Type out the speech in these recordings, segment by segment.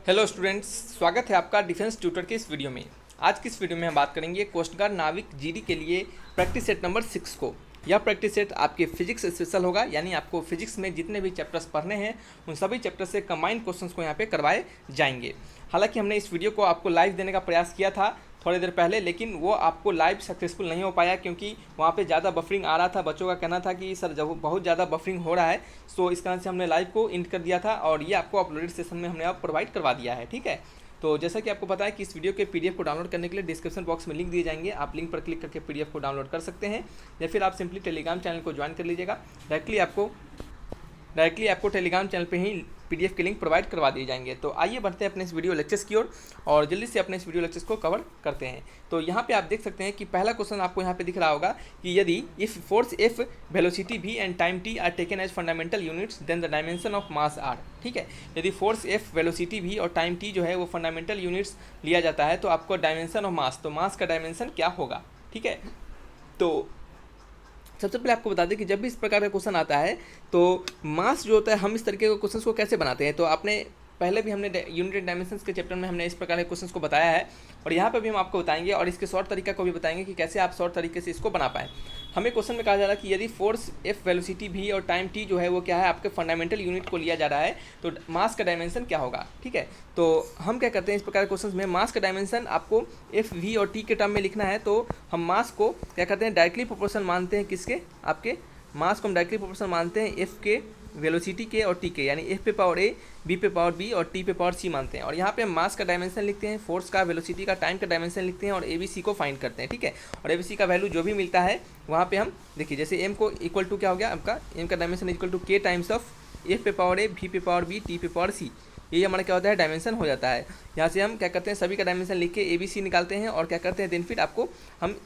Hello students, स्वागत है आपका डिफेंस ट्यूटर के इस वीडियो में। आज की इस वीडियो में हम बात करेंगे कोस्ट गार्ड नाविक जीडी के लिए प्रैक्टिस सेट नंबर 6 को। यह प्रैक्टिस सेट आपके फिजिक्स स्पेशल होगा, यानी आपको फिजिक्स में जितने भी चैप्टर्स पढ़ने हैं उन सभी चैप्टर से कंबाइंड क्वेश्चंस को यहाँ पे करवाए जाएंगे। हालांकि हमने इस वीडियो को आपको लाइव देने का प्रयास किया था थोड़ी देर पहले, लेकिन वो आपको लाइव सक्सेसफुल नहीं हो पाया क्योंकि वहाँ पे ज़्यादा बफरिंग आ रहा था। बच्चों का कहना था कि सर जब बहुत ज़्यादा बफरिंग हो रहा है, सो इस कारण से हमने लाइव को एंड कर दिया था और ये आपको अपलोडेड सेशन में हमने आप प्रोवाइड करवा दिया है। ठीक है, तो जैसा कि आपको पता है कि इस वीडियो के पीडीएफ को डाउनलोड करने के लिए डिस्क्रिप्शन बॉक्स में लिंक दिए जाएंगे। आप लिंक पर क्लिक करके पीडीएफ को डाउनलोड कर सकते हैं, या फिर आप सिंपली टेलीग्राम चैनल को ज्वाइन कर लीजिएगा। डायरेक्टली आपको टेलीग्राम चैनल पे ही पीडीएफ के लिंक प्रोवाइड करवा दिए जाएंगे। तो आइए बढ़ते हैं अपने इस वीडियो लेक्चर्स की ओर और जल्दी से अपने इस वीडियो लेक्चर्स को कवर करते हैं। तो यहाँ पे आप देख सकते हैं कि पहला क्वेश्चन आपको यहाँ पे दिख रहा होगा कि यदि if force F, velocity v and time t are taken as fundamental units then the dimension of mass are. ठीक है, यदि फोर्स एफ, वेलोसिटी v और टाइम t जो है वो फंडामेंटल यूनिट्स लिया जाता है तो आपको डायमेंशन ऑफ मास, तो मास का डायमेंशन क्या होगा। ठीक है, तो सबसे पहले आपको बता दें कि जब भी इस प्रकार का क्वेश्चन आता है तो मास जो होता है, हम इस तरीके के क्वेश्चंस को कैसे बनाते हैं। तो आपने पहले भी हमने यूनिट डायमेंशंस के चैप्टर में हमने इस प्रकार के क्वेश्चंस को बताया है और यहाँ पे भी हम आपको बताएंगे और इसके शॉर्ट तरीका को भी बताएंगे कि कैसे आप शॉर्ट तरीके से इसको बना पाएँ। हमें क्वेश्चन में कहा जा रहा है कि यदि फोर्स एफ, वेलोसिटी v और टाइम t जो है वो क्या है, आपके फंडामेंटल यूनिट को लिया जा रहा है, तो मास का डायमेंशन क्या होगा। ठीक है, तो हम क्या करते हैं इस प्रकार के क्वेश्चन में, मास का डायमेंशन आपको एफ, वी और टी के टर्म में लिखना है। तो हम मास को क्या करते हैं, डायरेक्टली प्रोपोर्शन मानते हैं। किसके? आपके मास को हम डायरेक्टली प्रोपोर्शन मानते हैं एफ के, वेलोसिटी के और टी के, यानी एफ पे पावर ए, बी पे पावर बी और टी पे पावर सी मानते हैं। और यहाँ पे हम मास का डायमेंशन लिखते हैं, फोर्स का, वेलोसिटी का, टाइम का डायमेंशन लिखते हैं और ए बी सी को फाइंड करते हैं। ठीक है, और ए बी सी का वैल्यू जो भी मिलता है वहाँ पे हम देखिए, जैसे एम को इक्वल टू क्या हो गया आपका, एम का डायमेंशन इक्वल टू के टाइम्स ऑफ एफ पे पावर ए, बी पे पावर बी, टी पे पावर सी। ये हमारा क्या होता है, डायमेंशन हो जाता है। यहाँ से हम क्या करते हैं, सभी का डायमेंशन लिख के ए बी सी निकालते हैं और क्या करते हैं, देन फिर आपको हम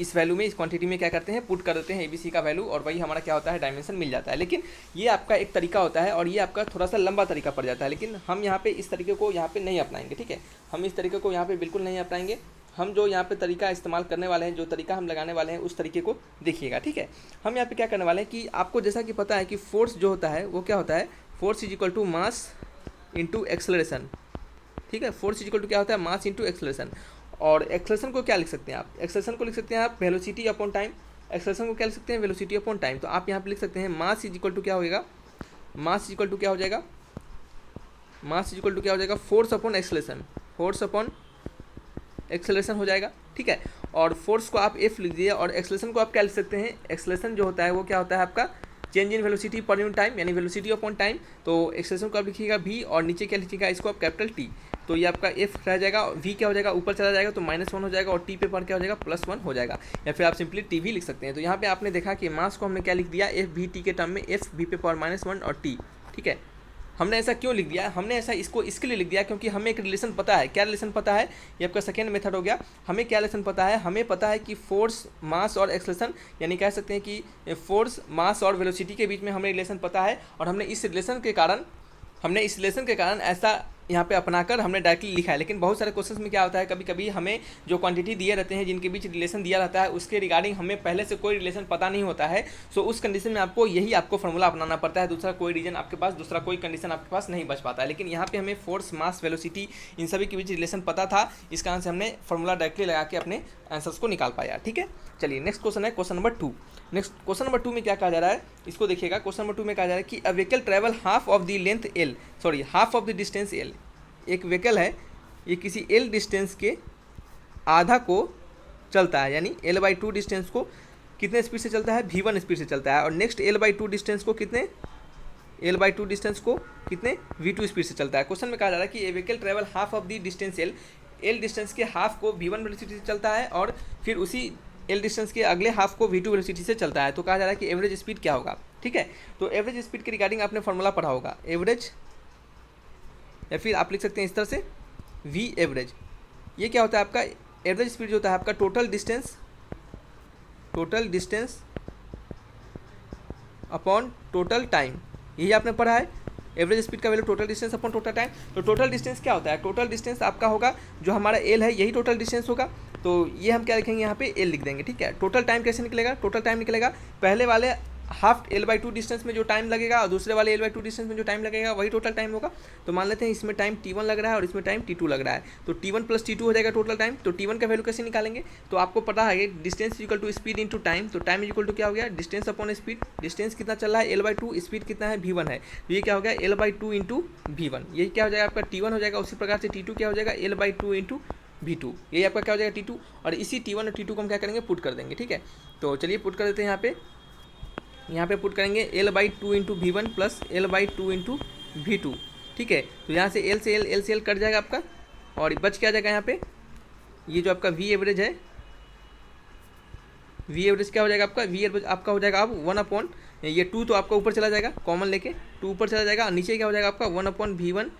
इस वैल्यू में, इस क्वांटिटी में क्या करते हैं, पुट कर देते हैं एबीसी का वैल्यू और वही हमारा क्या होता है, डायमेंशन मिल जाता है। लेकिन ये आपका एक तरीका होता है और ये आपका थोड़ा सा लंबा तरीका पड़ जाता है, लेकिन हम यहाँ पे इस तरीके को यहाँ पे नहीं अपनाएंगे। ठीक है, हम इस तरीके को यहाँ पे बिल्कुल नहीं अपनाएंगे। हम जो यहाँ पे तरीका इस्तेमाल करने वाले हैं, जो तरीका हम लगाने वाले हैं, उस तरीके को देखिएगा। ठीक है, हम यहाँ पे क्या करने वाले हैं कि आपको जैसा कि पता है कि फोर्स जो होता है वो क्या होता है, force is equal to mass into acceleration. ठीक है, फोर्स इज इक्वल टू क्या होता है, मास इंटू एक्सेलरेशन। और एक्सेलरेशन को क्या लिख सकते हैं आप, एक्सेलरेशन को लिख सकते हैं आप वेलोसिटी अपॉन टाइम। एक्सेलरेशन को क्या लिख सकते हैं, वेलोसिटी अपॉन टाइम। तो आप यहाँ पे लिख सकते हैं मास इज इक्वल टू क्या होगा, मास इज इक्वल टू क्या हो जाएगा, मास इज इक्वल टू क्या हो जाएगा, force upon acceleration, force upon acceleration हो जाएगा। ठीक है, और फोर्स को आप एफ लिख दिए और एक्सेलरेशन को आप क्या लिख सकते हैं, एक्सेलरेशन जो होता है वो क्या होता है आपका change in velocity per unit time, यानी वेलोसिटी अपॉन टाइम। तो एक्सेलरेशन को आप लिखिएगा v और नीचे क्या लिखिएगा, इसको आप कैपिटल टी। तो ये आपका f रह जाएगा, v क्या हो जाएगा, ऊपर चला जाएगा तो -1 हो जाएगा और t पे पर क्या हो जाएगा, +1 हो जाएगा, या फिर आप सिंपली टी भी लिख सकते हैं। तो यहाँ पे आपने देखा कि मास को हमने क्या लिख दिया, एफ वी टी के टर्म में, एफ वी पे पावर -1 और टी। ठीक है, हमने ऐसा क्यों लिख दिया, हमने ऐसा इसको इसके लिए लिख दिया क्योंकि हमें एक रिलेशन पता है। क्या रिलेशन पता है, ये आपका सेकेंड मेथड हो गया। हमें क्या रिलेशन पता है, हमें पता है कि फोर्स, मास और एक्सेलरेशन, यानी कह सकते हैं कि फोर्स, मास और वेलोसिटी के बीच में हमें रिलेशन पता है और हमने इस रिलेशन के कारण ऐसा यहाँ पे अपनाकर हमने डायरेक्टली लिखा है। लेकिन बहुत सारे क्वेश्चंस में क्या होता है, कभी कभी हमें जो क्वांटिटी दिए रहते हैं, जिनके बीच रिलेशन दिया रहता है, उसके रिगार्डिंग हमें पहले से कोई रिलेशन पता नहीं होता है। सो उस कंडीशन में आपको फार्मूला अपनाना पड़ता है, दूसरा कोई रीजन आपके पास, दूसरा कोई कंडीशन आपके पास नहीं बच पाता है। लेकिन यहाँ पे हमें फोर्स, मास, वेलोसिटी इन सभी के बीच रिलेशन पता था, इस कारण से हमने फार्मूला डायरेक्टली लगा के अपने आंसर्स को निकाल पाया। ठीक है, चलिए नेक्स्ट क्वेश्चन है question number 2। Next question number 2 में क्या कहा जा रहा है, इसको देखिएगा। क्वेश्चन नंबर 2 में कहा जा रहा है कि a vehicle travel half of the distance L. एक व्हीकल है, ये किसी एल डिस्टेंस के आधा को चलता है, यानी l/2 डिस्टेंस को कितने स्पीड से चलता है, v1 स्पीड से चलता है। और नेक्स्ट l/2 डिस्टेंस को कितने, l/2 डिस्टेंस को कितने, v2 स्पीड से चलता है। क्वेश्चन में कहा जा रहा है कि a vehicle travel half of the distance L distance के हाफ को v1 वेलोसिटी से चलता है और फिर उसी एल डिस्टेंस के अगले हाफ को v2 वेलोसिटी से चलता है। तो कहा जा रहा है कि एवरेज स्पीड क्या होगा। ठीक है, तो एवरेज स्पीड के रिगार्डिंग आपने फार्मूला पढ़ा होगा, एवरेज, या फिर आप लिख सकते हैं इस तरह से v एवरेज। ये क्या होता है आपका, एवरेज स्पीड जो होता है आपका total distance upon total time, यही आपने पढ़ा है। एवरेज स्पीड का value total distance upon total time. तो टोटल डिस्टेंस क्या होता है, टोटल डिस्टेंस आपका होगा जो हमारा एल है, यही टोटल डिस्टेंस होगा। तो ये हम क्या लिखेंगे, यहाँ पे एल लिख देंगे। ठीक है, टोटल टाइम कैसे निकलेगा, टोटल टाइम निकलेगा पहले वाले हाफ L/2 डिस्टेंस में जो टाइम लगेगा और दूसरे वाले L/2 डिस्टेंस में जो टाइम लगेगा वही टोटल टाइम होगा। तो मान लेते हैं इसमें टाइम T1 लग रहा है और इसमें टाइम T2 लग रहा है, तो T1 + T2 हो जाएगा टोटल टाइम। तो T1 का वैल्यू कैसे निकालेंगे, तो आपको पता है distance equal to speed into time, तो टाइम इक्वल टू क्या हो गया डिस्टेंस अपॉन स्पीड। डिस्टेंस कितना चल रहा है L/2, स्पीड कितना है V1 है, तो ये क्या हो गया L/2 इंटू V1, ये क्या हो जाएगा आपका T1 हो जाएगा। उसी प्रकार से T2 क्या हो जाएगा L/2 इंटू V2, यही आपका क्या हो जाएगा T2। और इसी T1 और T2 को हम क्या करेंगे पुट कर देंगे, ठीक है। तो चलिए पुट कर देते हैं यहाँ पे पुट करेंगे L/2 into V1 plus L/2 into V2, ठीक है। तो यहाँ से L से L कट जाएगा आपका और बच क्या जाएगा यहाँ पे, ये जो आपका V एवरेज है, V एवरेज क्या हो जाएगा आपका, V एवरेज आपका हो जाएगा अब 1 ये 2 तो आपका ऊपर चला जाएगा, कॉमन लेके 2 ऊपर चला जाएगा और नीचे क्या हो जाएगा आपका 1/V1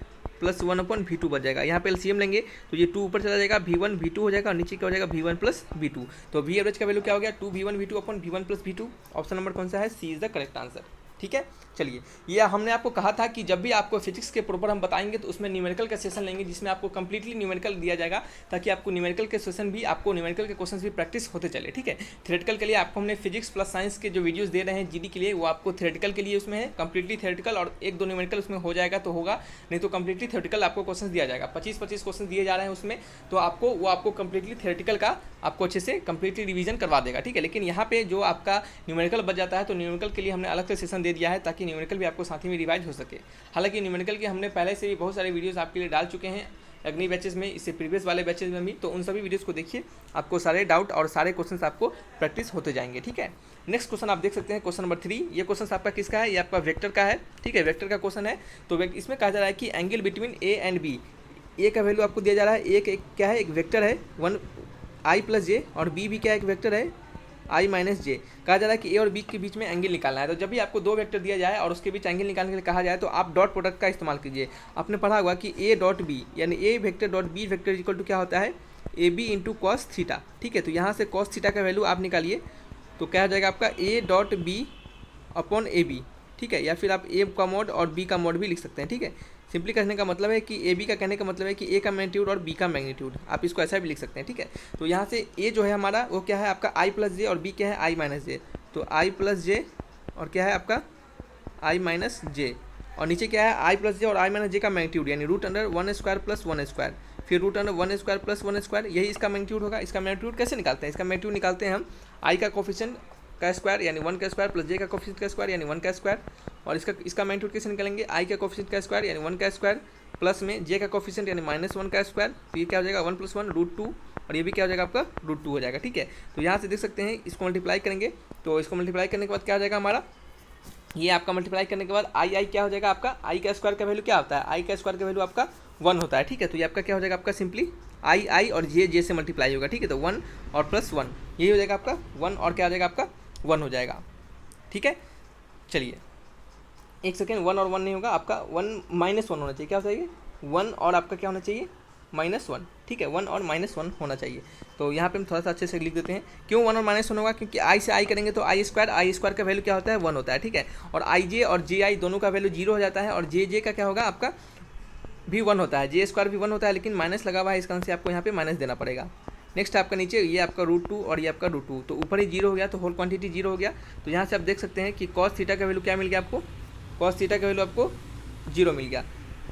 प्लस 1/V2 बच जाएगा। यहाँ पे LCM लेंगे तो ये 2 ऊपर चला जाएगा, V1 V2 हो जाएगा और नीचे क्या हो जाएगा V1 प्लस V2। तो V एवरेज का वैल्यू क्या हो गया 2V1 V2/V1 plus V2। Option number कौन सा है, सी इज द करेक्ट आंसर, ठीक है। चलिए, ये हमने आपको कहा था कि जब भी आपको फिजिक्स के प्रॉपर हम बताएंगे तो उसमें न्यूमेरिकल का सेशन लेंगे जिसमें आपको कंप्लीटली न्यूमेरिकल दिया जाएगा, ताकि आपको न्यूमेरिकल के सेशन भी, आपको न्यूमेरिकल के क्वेश्चंस भी प्रैक्टिस होते चले, ठीक है। थ्योरेटिकल के लिए आपको हमने फिजिक्स प्लस साइंस के जो वीडियोस दे रहे हैं जीडी के लिए, वो आपको थ्योरेटिकल के लिए उसमें है कंप्लीटली थ्योरेटिकल, और 1-2 न्यूमेरिकल उसमें हो जाएगा तो होगा, नहीं तो कंप्लीटली थ्योरेटिकल आपको क्वेश्चन दिया जाएगा। 25-25 क्वेश्चन दिए जा रहे हैं उसमें, तो आपको कंप्लीटली थ्योरेटिकल का आपको अच्छे से कंप्लीटली रिवीजन करवा देगा, ठीक है। लेकिन यहाँ पे जो आपका न्यूमेरिकल बच जाता है, तो न्यूमेरिकल के लिए हमने अलग से सेशन दे दिया है ताकि न्यूमेरिकल भी आपको साथ में रिवाइज हो सके। हालांकि न्यूमेरिकल के हमने पहले से भी बहुत सारे वीडियोस आपके लिए डाल चुके हैं अग्नि बैचेस में, इससे प्रीवियस वाले बैचेस में भी, तो उन सभी वीडियोस को देखिए, आपको सारे डाउट और सारे क्वेश्चंस आपको प्रैक्टिस होते जाएंगे, ठीक है। नेक्स्ट क्वेश्चन आप देख सकते हैं, क्वेश्चन नंबर 3। ये क्वेश्चन आपका किसका है, ये आपका वेक्टर का है, ठीक है, वेक्टर का क्वेश्चन है। तो इसमें कहा जा रहा है कि angle between A and B, A का वैल्यू आपको दिया जा रहा है, एक क्या है, एक वेक्टर है 1 i + j, और बी भी क्या है, एक वेक्टर है i - j। कहा जा रहा है कि ए और बी के बीच में एंगल निकालना है। तो जब भी आपको 2 वेक्टर दिया जाए और उसके बीच एंगल निकालने के लिए कहा जाए तो आप डॉट प्रोडक्ट का इस्तेमाल कीजिए। आपने पढ़ा होगा कि a डॉट बी यानी a vector dot B vector equal to क्या होता है, AB इंटू कॉस थीटा, ठीक है। तो यहाँ से कॉस थीटा का वैल्यू आप निकालिए, तो क्या हो जाएगा आपका a dot B upon AB, ठीक है, या फिर आप a का मॉड और b का मॉड भी लिख सकते हैं, ठीक है। सिंपली कहने का मतलब है कि ए बी का कहने का मतलब है कि ए का मैग्नीट्यूड और बी का मैग्नीट्यूड, आप इसको ऐसा भी लिख सकते हैं, ठीक है। तो यहाँ से ए जो है हमारा वो क्या है आपका i + j और बी क्या है i - j, तो i + j और क्या है आपका i - j, और नीचे क्या है i + j और i - j का मैग्नीट्यूड यानी √1² + 1², फिर √1² + 1², यही इसका मैग्नीट्यूड होगा। इसका मैग्नीट्यूड कैसे निकालते हैं, इसका मैग्नीट्यूड निकालते हैं हम i का कोफिशिएंट का स्क्वायर यानी 1 का स्क्वायर प्लस j का कोफिशिएंट का स्क्वायर यानी 1 का स्क्वायर, और इसका मैग्नीट्यूड कैसे निकालेंगे, i का कोफिशिएंट का स्क्वायर यानी 1 का स्क्वायर प्लस में j का कोफिशिएंट यानी -1 का स्क्वायर, तो ये क्या हो जाएगा 1 + 1 √2, और ये भी क्या हो जाएगा आपका √2 हो जाएगा, ठीक है। तो यहाँ से देख सकते हैं इसको मल्टीप्लाई करेंगे, तो इसको मल्टीप्लाई करने के बाद क्या हो जाएगा हमारा, ये आपका मल्टीप्लाई करने के बाद आई क्या हो जाएगा आपका, आई का स्क्वायर का वैल्यू क्या होता है, आई का स्क्वायर का वैल्यू आपका 1 होता है, ठीक है। तो ये आपका क्या हो जाएगा आपका सिंपली आई और जे से मल्टीप्लाई होगा, ठीक है। तो 1 और +1 यही हो जाएगा आपका 1, और क्या हो जाएगा आपका 1 हो जाएगा, ठीक है। चलिए एक सेकेंड, 1 और 1 नहीं होगा आपका 1 - 1 होना चाहिए, क्या हो जाएगा 1 और आपका क्या होना चाहिए -1, ठीक है, 1 और -1 होना चाहिए। तो यहाँ पे हम थोड़ा सा अच्छे से लिख देते हैं, क्यों 1 और -1 होगा, क्योंकि आई से आई करेंगे तो आई स्क्वायर का वैल्यू क्या होता है 1 होता है, ठीक है। और आई जे और जे आई दोनों का वैल्यू 0 हो जाता है, और जे का क्या होगा आपका भी 1 होता है, j² भी 1 होता है, लेकिन माइनस लगा हुआ है, इस कारण से आपको यहाँ पे माइनस देना पड़ेगा। नेक्स्ट आपका नीचे ये आपका √2 और ये आपका √2, तो ऊपर ही 0 हो गया, तो होल क्वांटिटी 0 हो गया। तो यहाँ से आप देख सकते हैं कि cos थीटा का वैल्यू क्या मिल गया आपको, cos थीटा का वैल्यू आपको 0 मिल गया।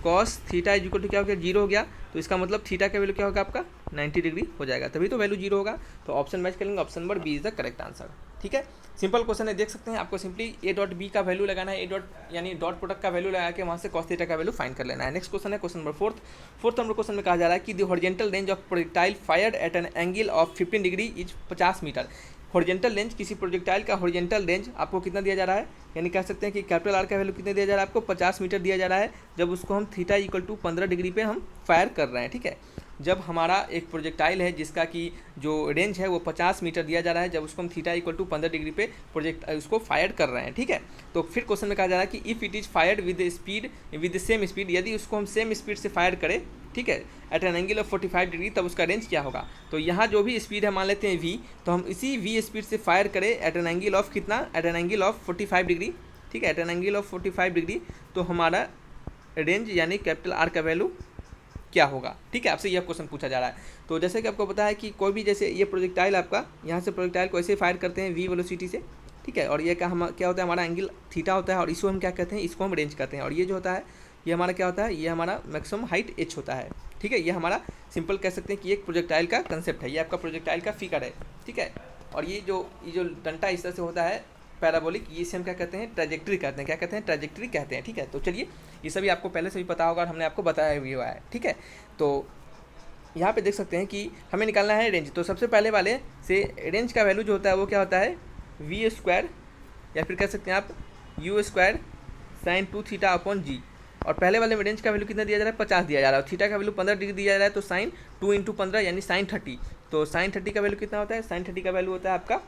cos theta is equal to क्या हो गया 0 हो गया, तो इसका मतलब थीटा का वैल्यू क्या होगा आपका 90 डिग्री हो जाएगा, तभी तो वैल्यू 0 होगा। तो ऑप्शन मैच करेंगे, option number B is the correct answer, ठीक है। सिंपल क्वेश्चन है, देख सकते हैं, आपको सिंपली ए डॉट बी का वैल्यू लगाना है, ए डॉट यानी डॉट प्रोडक्ट का वैल्यू लगा के वहाँ से cos थीटा का वैल्यू फाइंड कर लेना है। नेक्स्ट क्वेश्चन है question number 4th number question में कहा जा रहा है कि the horizontal range of projectile fired eight an angle of 15 degree is 50 metre. Horizontal range, किसी प्रोजेक्टाइल का हॉरिजॉन्टल रेंज आपको कितना दिया जा रहा है, यानी कह सकते हैं कि कैपिटल आर का वैल्यू कितना दिया जा रहा है आपको 50 मीटर दिया जा रहा है, जब उसको हम थीटा इक्वल टू 15 डिग्री पे हम फायर कर रहे हैं, ठीक है। जब हमारा एक प्रोजेक्टाइल है जिसका कि जो रेंज है वो 50 मीटर दिया जा रहा है, जब उसको हम थीटा इक्वल टू 15 डिग्री पे उसको फायर कर रहे हैं, ठीक है। तो फिर क्वेश्चन में कहा जा रहा है कि if it is fired with same speed, यदि उसको हम सेम स्पीड से फायर करें, ठीक है, at an angle of 45 degree, तब उसका रेंज क्या होगा। तो यहाँ जो भी स्पीड है मान लेते हैं v, तो हम इसी v स्पीड से फायर करें एट एन एंगल ऑफ कितना, at an angle of 45 degree, ठीक है, at an angle of 45 degree, तो हमारा रेंज यानी कैपिटल आर का वैल्यू क्या होगा, ठीक है। आपसे यह क्वेश्चन पूछा जा रहा है। तो जैसे कि आपको पता है कि कोई भी, जैसे ये प्रोजेक्टाइल आपका यहाँ से प्रोजेक्टाइल को ऐसे फायर करते हैं v वेलोसिटी से, ठीक है। और ये क्या होता है, हमारा एंगल थीटा होता है और इसको हम क्या कहते हैं, इसको हम रेंज कहते हैं। और ये जो होता है ये हमारा क्या होता है, ये हमारा मैक्सिमम हाइट एच होता है, ठीक है। ये हमारा सिंपल कह सकते हैं कि एक प्रोजेक्टाइल का कंसेप्ट है, ये आपका प्रोजेक्टाइल का फिगर है, ठीक है। और ये जो डंटा इस तरह से होता है पैराबोलिक, ये इसे हम क्या कहते हैं, ट्रैजेक्टरी कहते हैं। क्या कहते हैं, ट्रैजेक्टरी कहते हैं, ठीक है। तो चलिए ये सभी आपको पहले से भी पता होगा और हमने आपको बताया भी हुआ है, ठीक है। तो यहाँ पे देख सकते हैं कि हमें निकालना है रेंज। तो सबसे पहले वाले से रेंज का वैल्यू जो होता है वो क्या होता है, वी स्क्वायर या फिर कह सकते हैं आप u square sine 2 theta upon g. और पहले वाले में रेंज का वैल्यू कितना दिया जा रहा है, 50 दिया जा रहा है। और थीटा का वैल्यू 15 डिग्री दिया जा रहा है, तो साइन 2 × 15 यानी साइन 30। तो साइन 30 का वैल्यू कितना होता है, साइन 30 का वैल्यू होता है आपका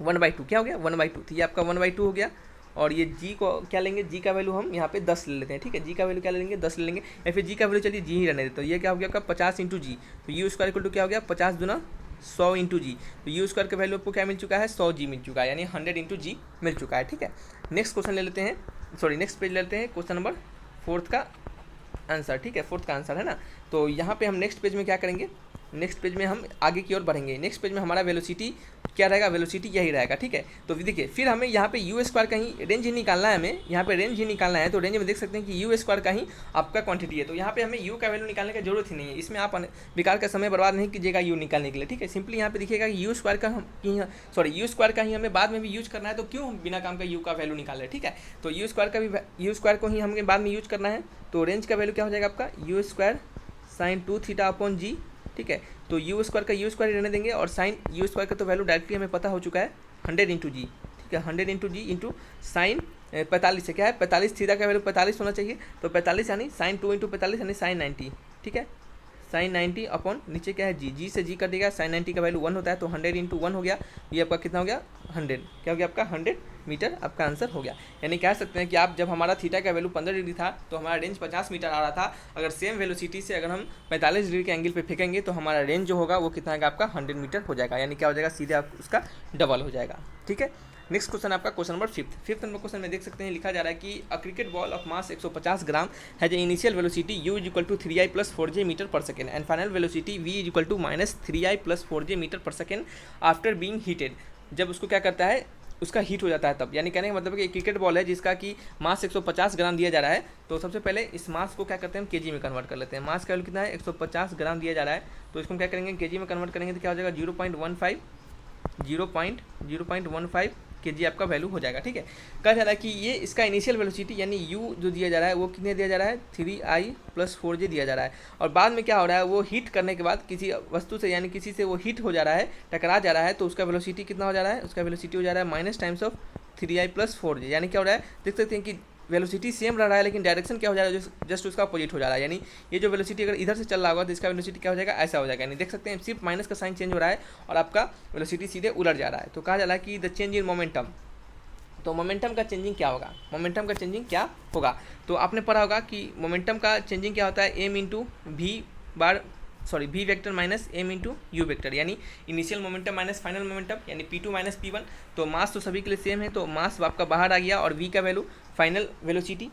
1/2। क्या हो गया, 1/2। तो ये आपका 1/2 हो गया। और ये जी को क्या लेंगे, जी का वैल्यू हम यहाँ पे 10 ले लेते हैं, ठीक है। जी का वैल्यू क्या ले लेंगे, 10 ले लेंगे। या फिर जी का वैल्यू चलिए जी ही रहने देते। तो ये क्या हो गया आपका 50 × जी। तो यू स्क्वायर इक्वल टू क्या हो गया, 50 दूना 100 × जी। तो यू स्क्वायर का वैल्यू आपको क्या मिल चुका है, 100 जी मिल चुका है, यानी 100 × जी मिल चुका है, ठीक है। नेक्स्ट क्वेश्चन ले लेते हैं, सॉरी नेक्स्ट पेज ले लेते हैं, क्वेश्चन नंबर 4 का आंसर, ठीक है। 4 का आंसर है ना। तो यहाँ पे हम नेक्स्ट पेज में क्या करेंगे, नेक्स्ट पेज में हम आगे की ओर बढ़ेंगे। नेक्स्ट पेज में हमारा वेलोसिटी क्या रहेगा, वेलोसिटी यही रहेगा, ठीक है। तो देखिए फिर हमें यहाँ पे यू स्क्वायर का ही रेंज ही निकालना है, हमें यहाँ पे रेंज ही निकालना है। तो रेंज में देख सकते हैं कि यू स्क्वायर का ही आपका क्वांटिटी है। तो यहाँ पे हमें यू का वैल्यू निकालने की जरूरत ही नहीं है, इसमें आप बेकार का समय बर्बाद नहीं कीजिएगा यू निकालने के लिए, ठीक है। सिंपली यहाँ पे दिखेगा कि यू स्क्वायर का यू स्क्वायर का ही हमें बाद में भी यूज करना है, तो क्यों हम बिना काम का यू का वैल्यू निकाल रहे हैं, ठीक है। तो यू स्क्वायर को ही हमें बाद में यूज करना है। तो रेंज का वैल्यू क्या हो जाएगा आपका, u square sine 2 theta upon g, ठीक है। तो यू स्क्वायर का यू स्क्वायर रहने देंगे और साइन यू स्क्वायर का तो वैल्यू डायरेक्टली हमें पता हो चुका है 100 × जी, ठीक है। 100 × जी इंटू साइन 45 से क्या है, 45 थीटा का वैल्यू 45 होना चाहिए। तो 45 यानी साइन 2 × 45 यानी साइन 90, ठीक है। साइन 90 अपॉन नीचे क्या है जी, जी से जी कर देगा। साइन 90 का वैल्यू 1 होता है, तो 100 × 1 हो गया। ये आपका कितना हो गया, 100। क्या हो गया आपका 100 मीटर आपका आंसर हो गया। यानी कह सकते हैं कि आप जब हमारा थीटा का वैल्यू 15 डिग्री था तो हमारा रेंज 50 मीटर आ रहा था। अगर सेम वेलोसिटी से अगर हम 45 डिग्री के एंगल पे फेंकेंगे तो हमारा रेंज जो होगा वो कितना आएगा आपका 100 मीटर हो जाएगा। यानी क्या हो जाएगा, सीधे आप उसका डबल हो जाएगा, ठीक है। नेक्स्ट क्वेश्चन आपका क्वेश्चन नंबर 5 नंबर क्वेश्चन में देख सकते हैं लिखा जा रहा है कि a cricket ball of mass 150 gram has a initial velocity u = 3i + 4j metre per second and final velocity v = -3i + 4j metre per second after being hitted. जब उसको क्या करता है, उसका हीट हो जाता है तब। यानी कहने का मतलब है कि क्रिकेट बॉल है जिसका कि मास 150 ग्राम दिया जा रहा है। तो सबसे पहले इस मास को क्या करते हैं, हम केजी में कन्वर्ट कर लेते हैं। मास का वैल्यू कितना है, 150 ग्राम दिया जा रहा है। तो इसको हम क्या करेंगे, केजी में कन्वर्ट करेंगे तो क्या हो जाएगा 0.15 kg आपका वैल्यू हो जाएगा, ठीक है। कहा जा रहा है कि ये इसका इनिशियल वेलोसिटी यानी u जो दिया जा रहा है वो कितने दिया जा रहा है, 3i + 4j दिया जा रहा है। और बाद में क्या हो रहा है, वो हीट करने के बाद किसी वस्तु से यानी किसी से वो हीट हो जा रहा है, टकरा जा रहा है। तो उसका वेलोसिटी कितना हो जा रहा है, उसका वेलोसिटी हो जा रहा है -3i + 4j। यानी क्या हो रहा है, देख सकते हैं कि वेलोसिटी सेम रह रहा है लेकिन डायरेक्शन क्या हो जा रहा है, जस्ट उसका अपोजिट हो जा रहा है। यानी ये जो वेलोसिटी अगर इधर से चल रहा होगा तो इसका वेलोसिटी क्या हो जाएगा, ऐसा हो जाएगा। यानी देख सकते हैं सिर्फ माइनस का साइन चेंज हो रहा है और आपका वेलोसिटी सीधे उलट जा रहा है। तो कहा जा रहा है कि द चेंज इन मोमेंटम। तो मोमेंटम का चेंजिंग क्या होगा, मोमेंटम का चेंजिंग क्या होगा। तो आपने पढ़ा होगा कि मोमेंटम का चेंजिंग क्या होता है, v vector minus m × u vector. यानी initial momentum minus final momentum यानी p2 - p1। तो मास तो सभी के लिए सेम है, तो मास आपका बाहर आ गया। और v का वैल्यू फाइनल वेलोसिटी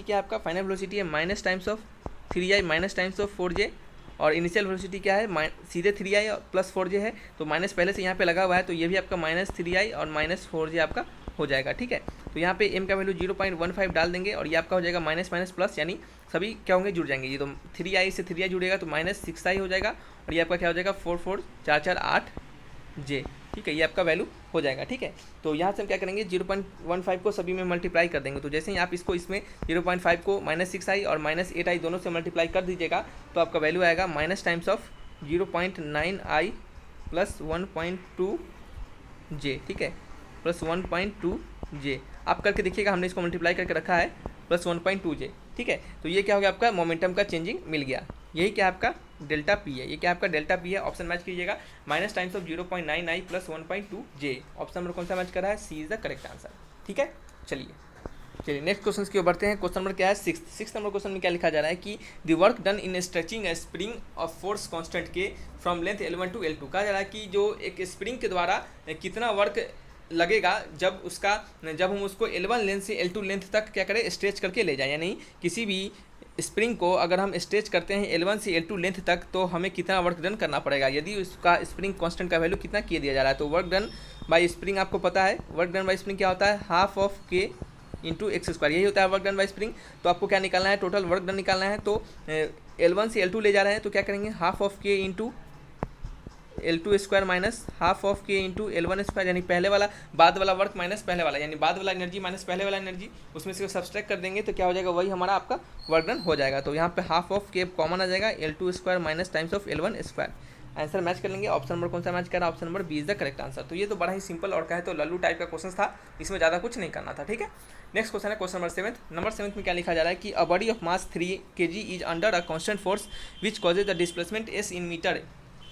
क्या है आपका, फाइनल वेलोसिटी है -3i - 4j। और इनिशियल वेलोसिटी क्या है, सीधे 3i + 4j है। तो माइनस पहले से यहाँ पे लगा हुआ है, तो ये भी आपका -3i और -4j आपका हो जाएगा, ठीक है। तो यहाँ पे m का वैल्यू 0.15 डाल देंगे और ये आपका हो जाएगा माइनस प्लस, यानी सभी क्या होंगे, जुड़ जाएंगे। ये तो 3i से 3i जुड़ेगा तो -6i हो जाएगा। और ये आपका क्या हो जाएगा 448j, ठीक है। ये आपका वैल्यू हो जाएगा, ठीक है। तो यहाँ से हम क्या करेंगे, 0.15 को सभी में मल्टीप्लाई कर देंगे। तो जैसे ही आप इसको इसमें 0.5 को -6i और -8i दोनों से मल्टीप्लाई कर दीजिएगा तो आपका वैल्यू आएगा -0.9i + 1.2j, ठीक है, +1.2j। आप करके देखिएगा, हमने इसको मल्टीप्लाई करके रखा है +1.2j, ठीक है। तो ये क्या हो गया, आपका मोमेंटम का चेंजिंग मिल गया। यही क्या आपका डेल्टा पी है, ये क्या आपका डेल्टा पी है। ऑप्शन मैच कीजिएगा -0.9i + 1.2j। ऑप्शन नंबर कौन सा मैच कर रहा है, सी इज द करेक्ट आंसर, ठीक है। चलिए नेक्स्ट क्वेश्चन की ओर बढ़ते हैं। क्वेश्चन नंबर क्या है, 6 नंबर क्वेश्चन में क्या लिखा जा रहा है कि the work done in stretching a spring of force constant K from length L1 to L2। कहा जा रहा है कि जो एक स्प्रिंग के द्वारा कितना वर्क लगेगा जब हम उसको L1 लेंथ से L2 लेंथ तक क्या करें, स्ट्रेच करके ले जाएं। यानी किसी भी स्प्रिंग को अगर हम स्ट्रेच करते हैं L1 से L2 लेंथ तक, तो हमें कितना वर्क डन करना पड़ेगा। यदि उसका स्प्रिंग कांस्टेंट का वैल्यू कितना किया दिया जा रहा है, तो वर्क डन बाय स्प्रिंग आपको पता है, वर्क डन बाय स्प्रिंग क्या होता है, हाफ ऑफ के इंटू एक्स स्क्वायर, यही होता है वर्क डन बाय स्प्रिंग। तो आपको क्या निकालना है, टोटल वर्क डन निकालना है। तो L1 से L2 ले जा रहे हैं, तो क्या करेंगे, हाफ ऑफ के into L2 square minus half of के इंटू L1 स्क्वायर, यानी पहले वाला बाद वाला वर्क माइनस पहले वाला, यानी बाद वाला एनर्जी माइनस पहले वाला एनर्जी, उसमें से सब्सट्रैक्ट कर देंगे तो क्या हो जाएगा, वही हमारा आपका वर्क डन हो जाएगा। तो यहाँ पे हाफ ऑफ के कॉमन आ जाएगा, L2 square minus times of L1 square. Answer match कर लेंगे। ऑप्शन नंबर कौन सा मैच कर रहा है, option number B is the correct answer. तो ये तो बड़ा ही सिंपल और कहे तो लल्लू टाइप का क्वेश्चन था, इसमें ज़्यादा कुछ नहीं करना था, ठीक है। नेक्स्ट क्वेश्चन है क्वेश्चन नंबर 7। नंबर 7 में क्या लिखा जा रहा है कि a body of mass 3 kg is under a constant force which causes the displacement S in metre,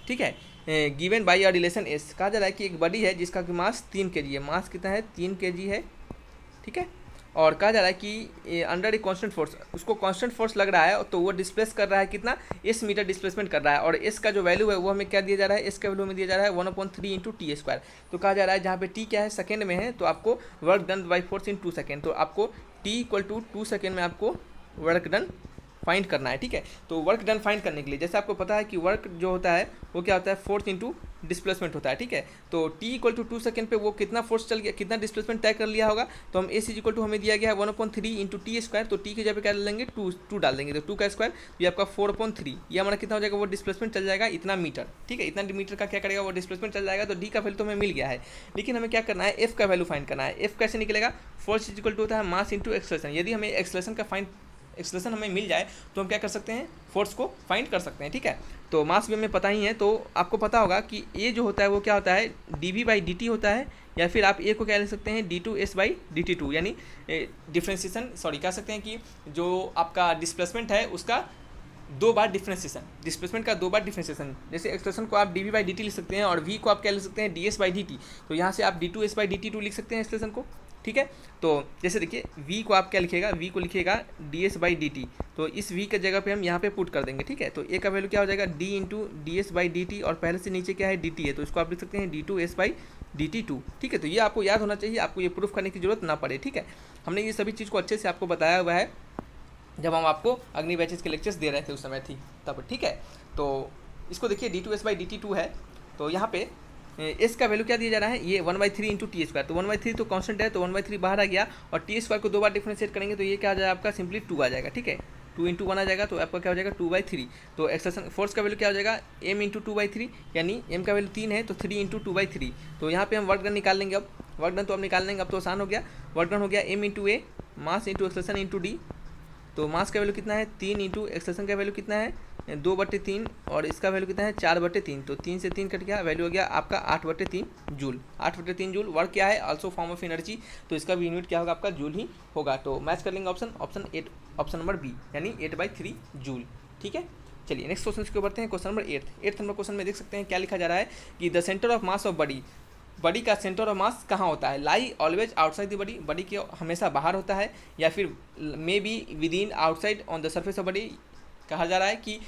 ठीक है, given by a relation S. कहा जा रहा है कि एक बॉडी है जिसका कि मास 3 kg है, मास कितना है, 3 kg है, ठीक है, और कहा जा रहा है कि अंडर ए कांस्टेंट फोर्स, उसको कांस्टेंट फोर्स लग रहा है, तो वो डिस्प्लेस कर रहा है कितना, एस मीटर डिस्प्लेसमेंट कर रहा है, और एस का जो वैल्यू है वो हमें क्या दिया जा रहा है, एस का वैल्यू में दिया जा रहा है 1/3 इंटू टी स्क्वायर। तो कहा जा रहा है जहाँ पे टी क्या है, सेकेंड में है, तो आपको work done by force in 2 second, तो आपको टी इक्वल टू 2 सेकेंड में आपको वर्क डन फाइंड करना है, ठीक है। तो वर्क डन फाइंड करने के लिए जैसे आपको पता है कि वर्क जो होता है वो क्या होता है, फोर्स इंटू डिस्प्लेसमेंट होता है, ठीक है। तो टी इक्वल टू 2 सेकेंड पे वो कितना फोर्स चल गया, कितना डिस्प्लेसमेंट तय कर लिया होगा, तो हम एस इक्वल टू हमें दिया गया है 1/3 इंटू टी स्क्वायर, तो टी की जगह पे क्या डालेंगे, 2 डाल देंगे, तो 2 का स्क्वायर, ये आपका 4/3, ये हमारा कितना हो जाएगा, वो डिस्प्लेसमेंट चल जाएगा इतना मीटर, ठीक है, इतना मीटर का क्या करेगा, वो डिस्प्लेसमेंट चल जाएगा। तो डी का वैल्यू तो हमें मिल गया है, लेकिन हमें क्या करना है, एफ का वैल्यू फाइंड करना है। एफ कैसे निकलेगा, फोर्स इक्वल टू होता है मास इंटू एक्सलेशन। यदि हमें एक्सलेशन का एक्सलेशन हमें मिल जाए तो हम क्या कर सकते हैं, फोर्स को फाइंड कर सकते हैं, ठीक है। तो मास भी हमें पता ही है, तो आपको पता होगा कि ए जो होता है वो क्या होता है, dv बाई dt होता है, या फिर आप ए को क्या लिख सकते हैं, d2s बाई dt2, यानी डिफ्रेंसिएशन, सॉरी कह सकते हैं कि जो आपका डिस्प्लेसमेंट है उसका 2 बार डिफ्रेंसिएशन, डिस्प्लेसमेंट का 2 बार डिफ्रेंसिएशन। जैसे एक्सप्रेशन को आप dv बाई dt लिख सकते हैं, और v को आप क्या लिख सकते हैं, ds बाई dt, तो यहाँ से आप d2s बाई dt2 लिख सकते हैं एक्सप्रेशन को, ठीक है। तो जैसे देखिए v को आप क्या लिखिएगा, v को लिखिएगा ds बाई dt, तो इस v के जगह पे हम यहाँ पे पुट कर देंगे, ठीक है। तो a का वैल्यू क्या हो जाएगा, d into ds by dt, और पहले से नीचे क्या है, dt है, तो इसको आप लिख सकते हैं d2s बाई dt2, ठीक है। तो ये आपको याद होना चाहिए, आपको ये प्रूफ करने की जरूरत ना पड़े, ठीक है। हमने ये सभी चीज़ को अच्छे से आपको बताया हुआ है जब हम आपको अग्नि बैचेस के लेक्चर्स दे रहे थे उस समय थी तब, ठीक है। तो इसको देखिए d2s बाई dt2 है, तो यहाँ पे एस का वैल्यू क्या दिया जा रहा है, ये 1/3 इंटू टी स्क्वायर, तो 1/3 तो कांस्टेंट है, तो 1/3 बाहर आ गया, और टी स्क्वायर को 2 बार डिफरेंशिएट करेंगे तो ये क्या आ जाएगा आपका, सिंपली 2 आ जाएगा, ठीक है, 2 इंटू 1 आ जाएगा, तो आपका क्या हो जाएगा 2/3। तो एक्सलेशन फोर्स का वैल्यू क्या हो जाएगा, m इंटू 2/3, यानी m का वैल्यू 3 है, तो 3 इंटू 2/3। तो यहाँ पे हम वर्क डन निकाल लेंगे, अब वर्क डन तो अब निकाल लेंगे, अब तो आसान हो गया। वर्क डन हो गया m into A, mass into acceleration into D, तो मास का वैल्यू कितना है 3 इंटू एक्सलेशन का वैल्यू कितना है 2/3, और इसका वैल्यू कितना है 4/3, तो 3 से 3 कट गया, वैल्यू हो गया आपका 8/3 जूल। 8/3 जूल वर्क क्या है, आल्सो फॉर्म ऑफ एनर्जी, तो इसका भी यूनिट क्या होगा आपका, जूल ही होगा। तो मैच कर लेंगे ऑप्शन 8, ऑप्शन नंबर बी, यानी 8/3 जूल, ठीक है। चलिए नेक्स्ट क्वेश्चन के बढ़ते हैं, क्वेश्चन नंबर 8 नंबर क्वेश्चन में देख सकते हैं क्या लिखा जा रहा है कि the centre of mass of body का सेंटर ऑफ मास कहाँ होता है, lie always outside the body, body के हमेशा बाहर होता है, या फिर may be within outside on the surface of body. कहा जा रहा है कि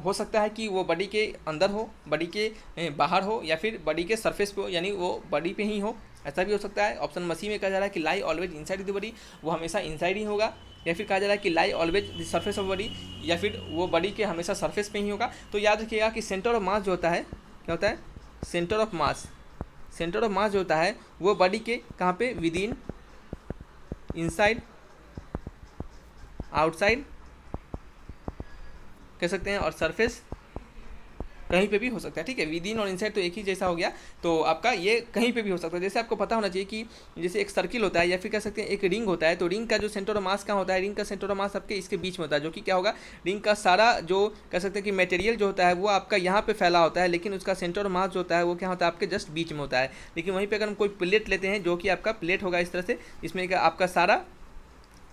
हो सकता है कि वो बॉडी के अंदर हो, बॉडी के बाहर हो, या फिर बॉडी के सरफेस पे हो, यानी वो बॉडी पे ही हो, ऐसा भी हो सकता है। ऑप्शन मसी में कहा जा रहा है कि lie always inside the body, वो हमेशा इनसाइड ही होगा, या फिर कहा जा रहा है कि lie always the surface of body, या फिर वो बॉडी के हमेशा सरफेस पे ही होगा। तो याद रखिएगा कि सेंटर ऑफ मास जो होता है, क्या होता है, सेंटर ऑफ मास जो होता है वो बॉडी के कहाँ पे, विद इन, इनसाइड, आउटसाइड कह सकते हैं, और सरफेस कहीं पे भी हो सकता है, ठीक है। विद इन और इनसाइड तो एक ही जैसा हो गया, तो आपका ये कहीं पे भी हो सकता है। जैसे आपको पता होना चाहिए कि जैसे एक सर्किल होता है, या फिर कह सकते हैं एक रिंग होता है, तो रिंग का जो सेंटर ऑफ मास कहाँ होता है, रिंग का सेंटर ऑफ मास आपके इसके बीच में होता है, जो कि क्या होगा, रिंग का सारा जो कह सकते हैं कि मटेरियल जो होता है वो आपका यहाँ पे फैला होता है, लेकिन उसका सेंटर ऑफ मास जो होता है वो क्या होता है, आपके जस्ट बीच में होता है। लेकिन वहीं पर अगर हम कोई प्लेट लेते हैं, जो कि आपका प्लेट होगा इस तरह से, इसमें आपका सारा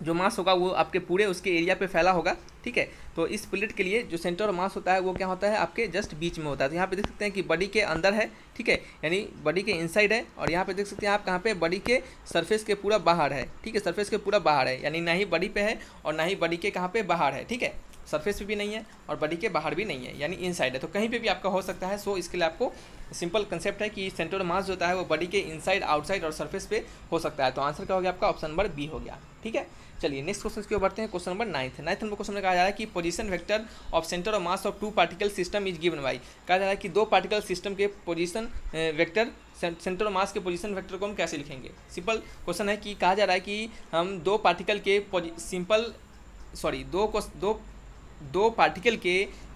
जो मास होगा वो आपके पूरे उसके एरिया पे फैला होगा, ठीक है। तो इस प्लेट के लिए जो सेंटर ऑफ मास होता है वो क्या होता है, आपके जस्ट बीच में होता है। तो यहाँ पे देख सकते हैं कि बॉडी के अंदर है, ठीक है, यानी बॉडी के इनसाइड है, और यहाँ पे देख सकते हैं आप कहाँ पे, बॉडी के सरफेस के पूरा बाहर है, ठीक है, सरफेस के पूरा बाहर है, यानी ना ही बॉडी पे है और ना ही बॉडी के कहाँ पे बाहर है, ठीक है। सरफेस पे भी नहीं है और बॉडी के बाहर भी नहीं है, यानी इनसाइड है, तो कहीं पे भी आपका हो सकता है। सो इसके लिए आपको सिंपल कंसेप्ट है कि सेंटर ऑफ मास जो होता है वो बॉडी के इनसाइड, आउटसाइड और सरफेस पे हो सकता है। तो आंसर क्या हो गया आपका? ऑप्शन नंबर बी हो गया। ठीक है, चलिए नेक्स्ट क्वेश्चन की ओर बढ़ते हैं। क्वेश्चन नंबर 9 नंबर क्वेश्चन में कहा जा रहा है कि position vector of centre of mass of 2 particle system is given by. कहा जा रहा है कि 2 पार्टिकल सिस्टम के पोजीशन वेक्टर, सेंटर ऑफ मास के पोजीशन वेक्टर को हम कैसे लिखेंगे। सिंपल क्वेश्चन है कि कहा जा रहा है कि हम दो पार्टिकल के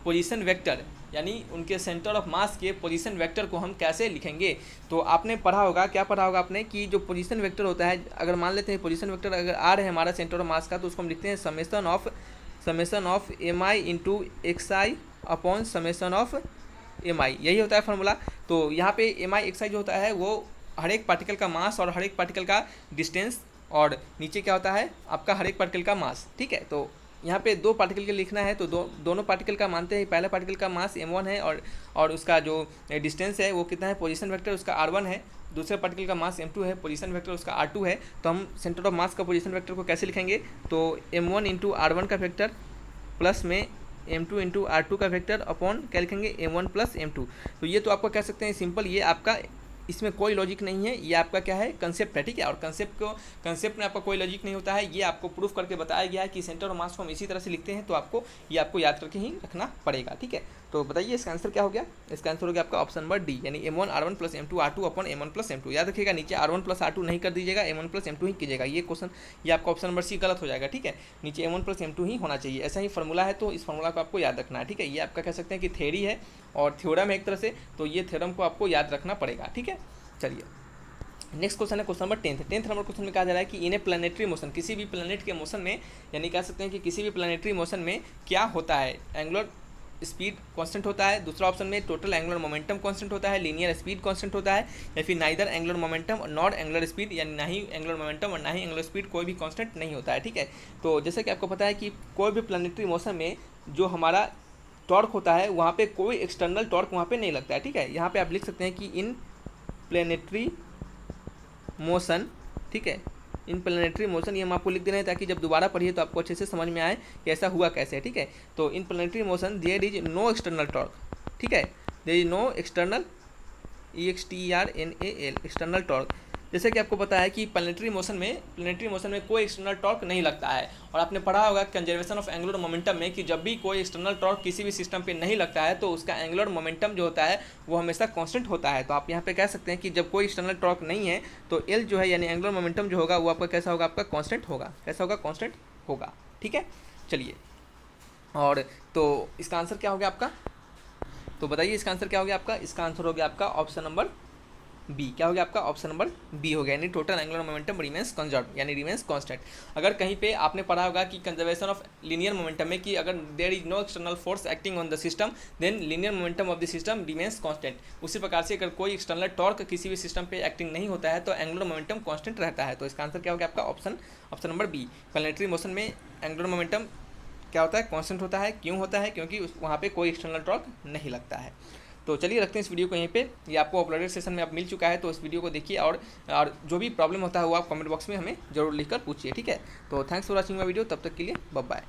पोजीशन वेक्टर यानी उनके सेंटर ऑफ मास के पोजीशन वेक्टर को हम कैसे लिखेंगे। तो आपने पढ़ा होगा, क्या पढ़ा होगा आपने, कि जो पोजीशन वेक्टर होता है, अगर मान लेते हैं पोजीशन वेक्टर अगर आर है हमारा सेंटर ऑफ मास का, तो उसको हम लिखते हैं summation of M I into X I upon summation of M I, यही होता है फार्मूला। तो यहाँ पे एम आई एक्स आई जो होता है वो हर एक पार्टिकल का मास और हर एक पार्टिकल का डिस्टेंस, और नीचे क्या होता है आपका हर एक पार्टिकल का मास। ठीक है, तो यहाँ पे 2 पार्टिकल के लिखना है, तो दोनों पार्टिकल का मानते हैं। पहला पार्टिकल का मास m1 है और उसका जो डिस्टेंस है वो कितना है, पोजीशन वेक्टर उसका r1 है। दूसरे पार्टिकल का मास m2 है, पोजीशन वेक्टर उसका r2 है। तो हम सेंटर ऑफ मास का पोजीशन वेक्टर को कैसे लिखेंगे, तो m1 इंटू r1 का वेक्टर प्लस में m2 इंटू r2 का वेक्टर अपॉन क्या लिखेंगे, m1 प्लस m2। तो ये तो आपको कह सकते हैं सिंपल, ये आपका इसमें कोई लॉजिक नहीं है, ये आपका क्या है, कंसेप्ट है। ठीक है, और कंसेप्ट में आपका कोई लॉजिक नहीं होता है, ये आपको प्रूफ करके बताया गया है कि सेंटर ऑफ मास को हम इसी तरह से लिखते हैं। तो आपको याद करके ही रखना पड़ेगा। ठीक है, तो बताइए इसका आंसर क्या हो गया। इसका आंसर हो गया आपका ऑप्शन नंबर डी, यानी m1 r1 plus m2 r2 upon m1 plus m2। याद रखिएगा नीचे r1 प्लस r2 नहीं कर दीजिएगा, m1 प्लस m2 ही कीजिएगा। ये क्वेश्चन ये आपका ऑप्शन नंबर सी गलत हो जाएगा। ठीक है, नीचे m1 प्लस m2 ही होना चाहिए, ऐसा ही फॉर्मूला है। तो इस फॉर्मूला को आपको याद रखना है। ठीक है, ये आपका कह सकते हैं कि थ्योरी है और थ्योरम है एक तरह से, तो ये थ्योरम को आपको याद रखना पड़ेगा। ठीक है, चलिए नेक्स्ट क्वेश्चन है क्वेश्चन नंबर 10 नंबर क्वेश्चन में कहा जा रहा है कि इन ए प्लैनेटरी मोशन, किसी भी प्लैनेट के मोशन में, यानी कह सकते हैं कि किसी भी प्लैनेटरी मोशन में क्या होता है, एंगुलर स्पीड कांस्टेंट होता है। दूसरा ऑप्शन में टोटल एंगुलर मोमेंटम कांस्टेंट होता है, लीनियर स्पीड कांस्टेंट होता है, या फिर नाइदर एंगुलर मोमेंटम और नॉट एंगुलर स्पीड, यानी ना ही एंगुलर मोमेंटम और ना ही एंगुलर स्पीड, कोई भी कांस्टेंट नहीं होता है। ठीक है, तो जैसे कि आपको पता है कि कोई भी प्लैनेटरी मोशन में जो हमारा टॉर्क होता है वहाँ पे कोई एक्सटर्नल टॉर्क वहाँ पे नहीं लगता है। ठीक है, यहाँ पे आप लिख सकते हैं कि इन प्लैनेटरी मोशन, ठीक है, इन प्लैनेटरी मोशन, ये हम आपको लिख दे रहे हैं ताकि जब दोबारा पढ़िए तो आपको अच्छे से समझ में आए कि ऐसा हुआ कैसे। ठीक है, तो in planetary motion there is no external torque. ठीक है, there is no external EXTERNAL external torque. जैसे कि आपको पता है कि प्लैनेटरी मोशन में कोई एक्सटर्नल टॉर्क नहीं लगता है, और आपने पढ़ा होगा कंजर्वेशन ऑफ एंगुलर मोमेंटम में कि जब भी कोई एक्सटर्नल टॉर्क किसी भी सिस्टम पे नहीं लगता है तो उसका एंगुलर मोमेंटम जो होता है वो हमेशा कांस्टेंट होता है। तो आप यहाँ पे कह सकते हैं कि जब कोई एक्सटर्नल टॉर्क नहीं है तो L जो है यानी एंगुलर मोमेंटम जो होगा वो आपका कैसा होगा, आपका कांस्टेंट होगा। कैसा होगा, कांस्टेंट होगा। ठीक है, चलिए, और तो इसका आंसर क्या हो गया आपका, तो बताइए इसका आंसर क्या हो गया आपका। इसका आंसर हो गया आपका ऑप्शन नंबर बी। क्या हो गया आपका, ऑप्शन नंबर बी हो गया, यानी total angular momentum remains conserve, यानी रिमेंस कांस्टेंट। अगर कहीं पे आपने पढ़ा होगा कि कंजर्वेशन ऑफ लीनियर मोमेंटम में कि अगर there is no external force acting on the system then linear momentum of the system remains constant, उसी प्रकार से अगर कोई एक्सटर्नल टॉर्क किसी भी सिस्टम पे एक्टिंग नहीं होता है तो एंगुलर मोमेंटम कांस्टेंट रहता है। तो इसका आंसर क्या हो गया आपका, option number B. Planetary motion में एंगुलर मोमेंटम क्या होता है, कांस्टेंट होता है। क्यों होता है, क्योंकि वहाँ पे कोई एक्सटर्नल टॉर्क नहीं लगता है। तो चलिए रखते हैं इस वीडियो को यहीं पे, ये आपको अपलोडेड सेशन में आप मिल चुका है, तो इस वीडियो को देखिए और जो भी प्रॉब्लम होता है वो आप कमेंट बॉक्स में हमें जरूर लिखकर पूछिए। ठीक है, तो thanks for watching my video, तब तक के लिए बाय बाय।